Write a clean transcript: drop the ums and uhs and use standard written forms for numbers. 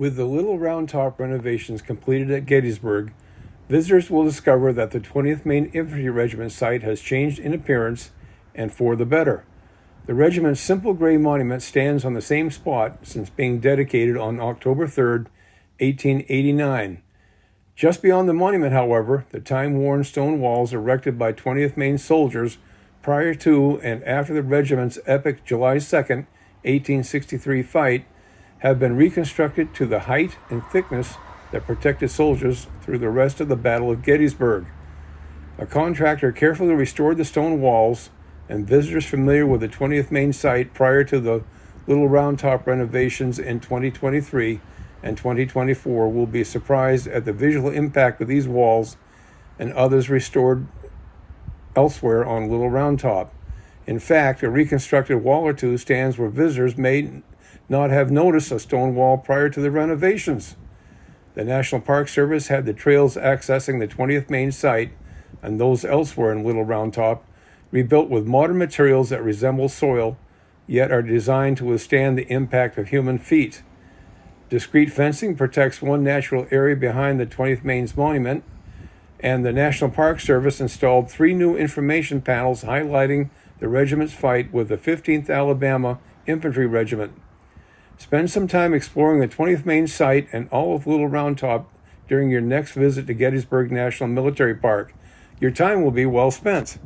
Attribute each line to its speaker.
Speaker 1: With the Little Round Top renovations completed at Gettysburg, visitors will discover that the 20th Maine Infantry Regiment site has changed in appearance and for the better. The regiment's simple gray monument stands on the same spot since being dedicated on October 3, 1889. Just beyond the monument, however, the time-worn stone walls erected by 20th Maine soldiers prior to and after the regiment's epic July 2, 1863 fight have been reconstructed to the height and thickness that protected soldiers through the rest of the Battle of Gettysburg. A contractor carefully restored the stone walls, and visitors familiar with the 20th Maine site prior to the Little Round Top renovations in 2023 and 2024 will be surprised at the visual impact of these walls and others restored elsewhere on Little Round Top. In fact, a reconstructed wall or two stands where visitors may not have noticed a stone wall prior to the renovations. The National Park Service had the trails accessing the 20th Maine site and those elsewhere in Little Round Top rebuilt with modern materials that resemble soil, yet are designed to withstand the impact of human feet. Discrete fencing protects one natural area behind the 20th Maine's monument, and the National Park Service installed 3 new information panels highlighting the regiment's fight with the 15th Alabama Infantry Regiment. Spend some time exploring the 20th Maine site and all of Little Round Top during your next visit to Gettysburg National Military Park. Your time will be well spent.